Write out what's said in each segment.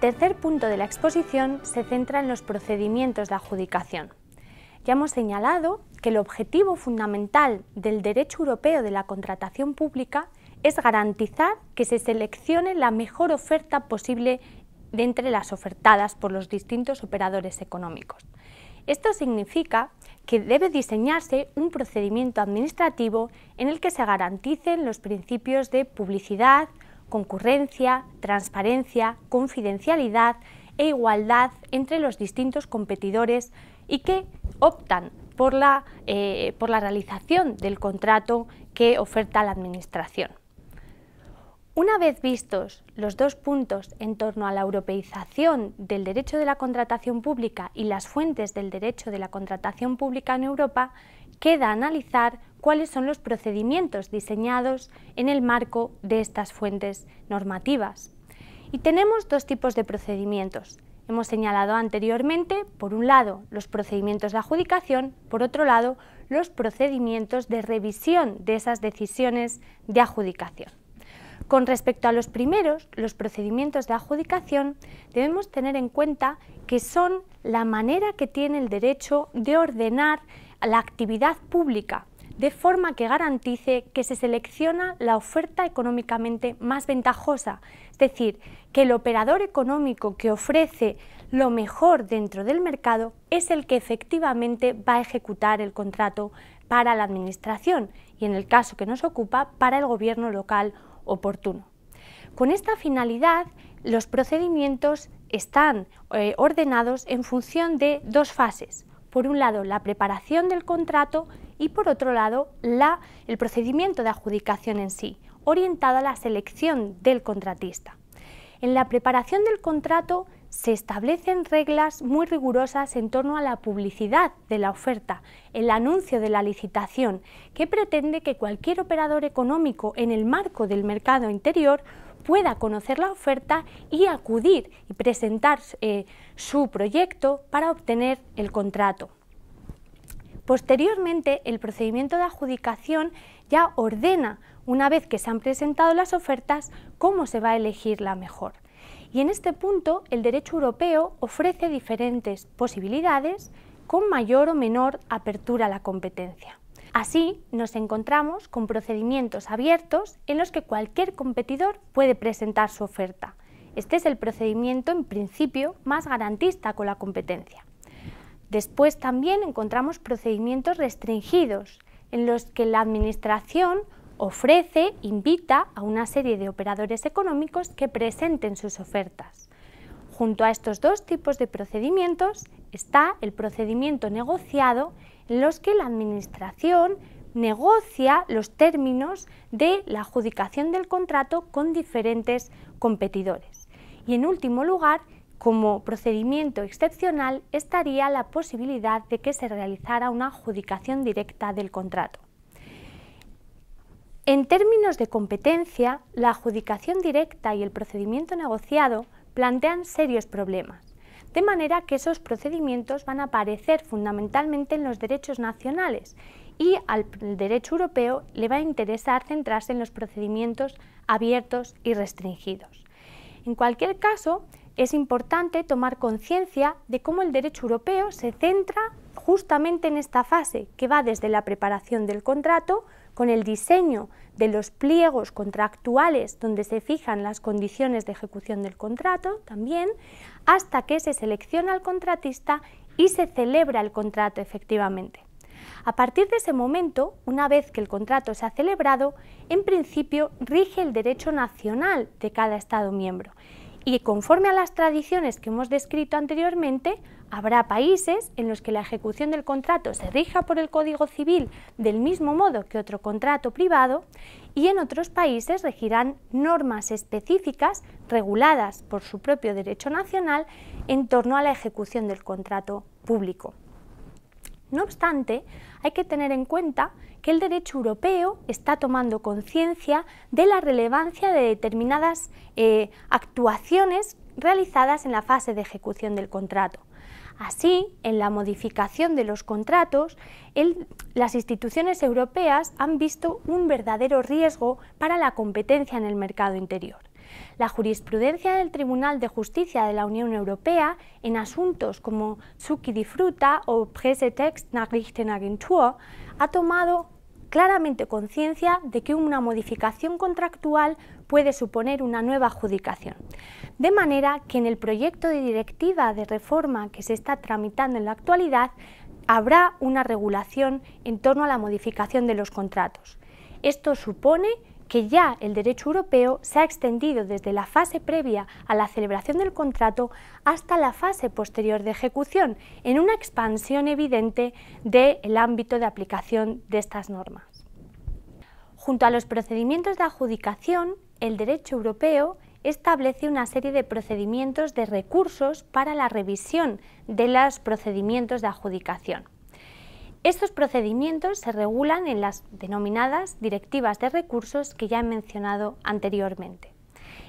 tercer punto de la exposición se centra en los procedimientos de adjudicación. Ya hemos señalado que el objetivo fundamental del derecho europeo de la contratación pública es garantizar que se seleccione la mejor oferta posible de entre las ofertadas por los distintos operadores económicos. Esto significa que debe diseñarse un procedimiento administrativo en el que se garanticen los principios de publicidad, concurrencia, transparencia, confidencialidad e igualdad entre los distintos competidores y que optan por la realización del contrato que oferta la Administración. Una vez vistos los dos puntos en torno a la europeización del derecho de la contratación pública y las fuentes del derecho de la contratación pública en Europa, queda analizar cuáles son los procedimientos diseñados en el marco de estas fuentes normativas. Y tenemos dos tipos de procedimientos. Hemos señalado anteriormente, por un lado, los procedimientos de adjudicación, por otro lado, los procedimientos de revisión de esas decisiones de adjudicación. Con respecto a los primeros, los procedimientos de adjudicación, debemos tener en cuenta que son la manera que tiene el derecho de ordenar la actividad pública, de forma que garantice que se selecciona la oferta económicamente más ventajosa, es decir, que el operador económico que ofrece lo mejor dentro del mercado es el que efectivamente va a ejecutar el contrato para la Administración y, en el caso que nos ocupa, para el gobierno local oportuno. Con esta finalidad, los procedimientos están ordenados en función de dos fases. Por un lado, la preparación del contrato y, por otro lado, el procedimiento de adjudicación en sí, orientado a la selección del contratista. En la preparación del contrato se establecen reglas muy rigurosas en torno a la publicidad de la oferta, el anuncio de la licitación, que pretende que cualquier operador económico en el marco del mercado interior pueda conocer la oferta y acudir y presentar su proyecto para obtener el contrato. Posteriormente, el procedimiento de adjudicación ya ordena, una vez que se han presentado las ofertas, cómo se va a elegir la mejor. Y en este punto, el derecho europeo ofrece diferentes posibilidades con mayor o menor apertura a la competencia. Así, nos encontramos con procedimientos abiertos en los que cualquier competidor puede presentar su oferta. Este es el procedimiento, en principio, más garantista con la competencia. Después también encontramos procedimientos restringidos, en los que la Administración invita a una serie de operadores económicos que presenten sus ofertas. Junto a estos dos tipos de procedimientos está el procedimiento negociado, en los que la Administración negocia los términos de la adjudicación del contrato con diferentes competidores. Y en último lugar, como procedimiento excepcional, estaría la posibilidad de que se realizara una adjudicación directa del contrato. En términos de competencia, la adjudicación directa y el procedimiento negociado plantean serios problemas, de manera que esos procedimientos van a aparecer fundamentalmente en los derechos nacionales y al derecho europeo le va a interesar centrarse en los procedimientos abiertos y restringidos. En cualquier caso, es importante tomar conciencia de cómo el derecho europeo se centra justamente en esta fase, que va desde la preparación del contrato, con el diseño de los pliegos contractuales donde se fijan las condiciones de ejecución del contrato también, hasta que se selecciona al contratista y se celebra el contrato efectivamente. A partir de ese momento, una vez que el contrato se ha celebrado, en principio rige el derecho nacional de cada Estado miembro. Y conforme a las tradiciones que hemos descrito anteriormente, habrá países en los que la ejecución del contrato se rija por el Código Civil del mismo modo que otro contrato privado y en otros países regirán normas específicas reguladas por su propio derecho nacional en torno a la ejecución del contrato público. No obstante, hay que tener en cuenta que el derecho europeo está tomando conciencia de la relevancia de determinadas actuaciones realizadas en la fase de ejecución del contrato. Así, en la modificación de los contratos, las instituciones europeas han visto un verdadero riesgo para la competencia en el mercado interior. La jurisprudencia del Tribunal de Justicia de la Unión Europea en asuntos como Zucchi di Frutta o Pressetextnachrichtenagentur ha tomado claramente conciencia de que una modificación contractual puede suponer una nueva adjudicación. De manera que en el proyecto de directiva de reforma que se está tramitando en la actualidad habrá una regulación en torno a la modificación de los contratos. Esto supone que ya el derecho europeo se ha extendido desde la fase previa a la celebración del contrato hasta la fase posterior de ejecución, en una expansión evidente del ámbito de aplicación de estas normas. Junto a los procedimientos de adjudicación, el derecho europeo establece una serie de procedimientos de recursos para la revisión de los procedimientos de adjudicación. Estos procedimientos se regulan en las denominadas directivas de recursos que ya he mencionado anteriormente.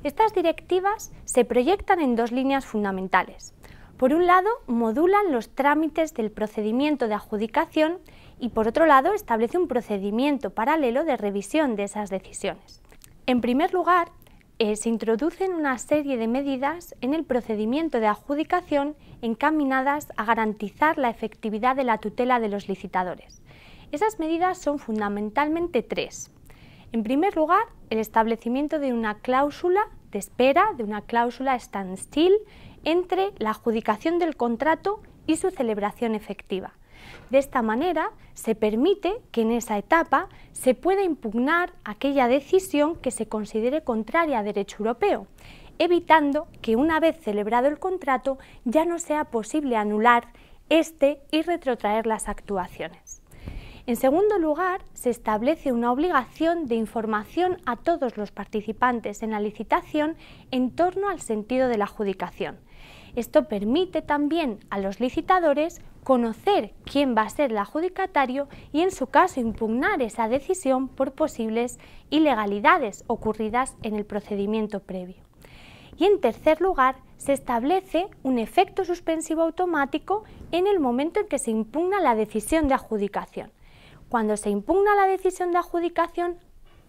Estas directivas se proyectan en dos líneas fundamentales. Por un lado, modulan los trámites del procedimiento de adjudicación y por otro lado, establece un procedimiento paralelo de revisión de esas decisiones. En primer lugar, se introducen una serie de medidas en el procedimiento de adjudicación encaminadas a garantizar la efectividad de la tutela de los licitadores. Esas medidas son fundamentalmente tres. En primer lugar, el establecimiento de una cláusula de espera, de una cláusula standstill, entre la adjudicación del contrato y su celebración efectiva. De esta manera, se permite que en esa etapa se pueda impugnar aquella decisión que se considere contraria a derecho europeo, evitando que una vez celebrado el contrato ya no sea posible anular este y retrotraer las actuaciones. En segundo lugar, se establece una obligación de información a todos los participantes en la licitación en torno al sentido de la adjudicación. Esto permite también a los licitadores conocer quién va a ser el adjudicatario y, en su caso, impugnar esa decisión por posibles ilegalidades ocurridas en el procedimiento previo. Y, en tercer lugar, se establece un efecto suspensivo automático en el momento en que se impugna la decisión de adjudicación. Cuando se impugna la decisión de adjudicación,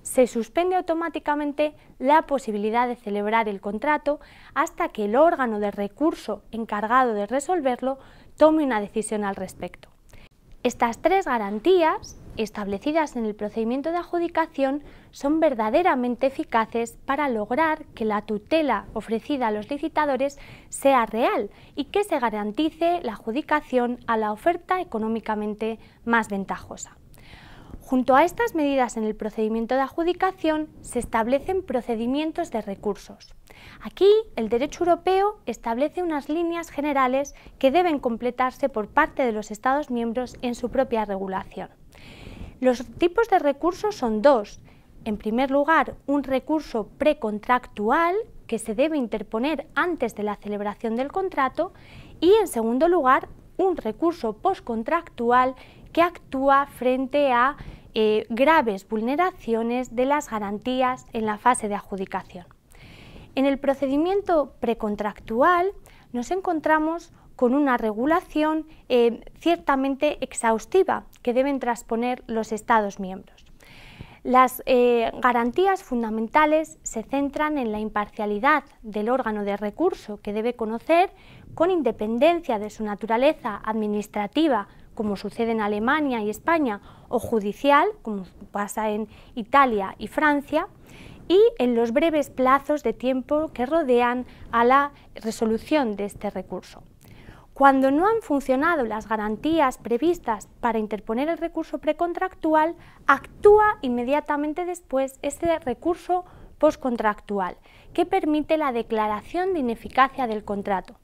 se suspende automáticamente la posibilidad de celebrar el contrato hasta que el órgano de recurso encargado de resolverlo tome una decisión al respecto. Estas tres garantías, establecidas en el procedimiento de adjudicación, son verdaderamente eficaces para lograr que la tutela ofrecida a los licitadores sea real y que se garantice la adjudicación a la oferta económicamente más ventajosa. Junto a estas medidas en el procedimiento de adjudicación se establecen procedimientos de recursos. Aquí el derecho europeo establece unas líneas generales que deben completarse por parte de los Estados miembros en su propia regulación. Los tipos de recursos son dos. En primer lugar, un recurso precontractual que se debe interponer antes de la celebración del contrato y, en segundo lugar, un recurso postcontractual que actúa frente a graves vulneraciones de las garantías en la fase de adjudicación. En el procedimiento precontractual nos encontramos con una regulación ciertamente exhaustiva que deben transponer los Estados miembros. Las garantías fundamentales se centran en la imparcialidad del órgano de recurso que debe conocer, con independencia de su naturaleza administrativa, como sucede en Alemania y España, o judicial, como pasa en Italia y Francia, y en los breves plazos de tiempo que rodean a la resolución de este recurso. Cuando no han funcionado las garantías previstas para interponer el recurso precontractual, actúa inmediatamente después ese recurso postcontractual, que permite la declaración de ineficacia del contrato.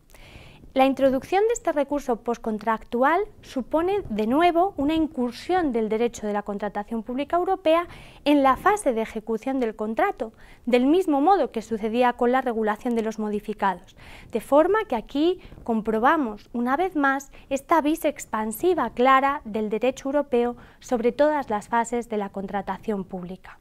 La introducción de este recurso postcontractual supone de nuevo una incursión del derecho de la contratación pública europea en la fase de ejecución del contrato, del mismo modo que sucedía con la regulación de los modificados, de forma que aquí comprobamos una vez más esta vis expansiva clara del derecho europeo sobre todas las fases de la contratación pública.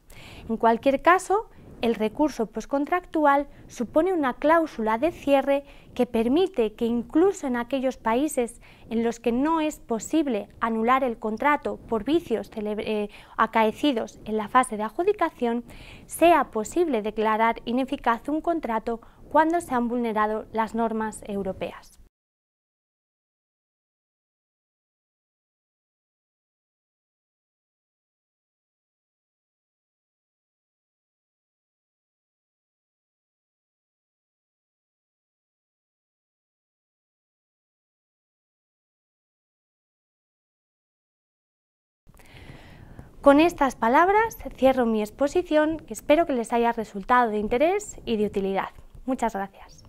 En cualquier caso, el recurso postcontractual supone una cláusula de cierre que permite que incluso en aquellos países en los que no es posible anular el contrato por vicios acaecidos en la fase de adjudicación, sea posible declarar ineficaz un contrato cuando se han vulnerado las normas europeas. Con estas palabras cierro mi exposición, que espero que les haya resultado de interés y de utilidad. Muchas gracias.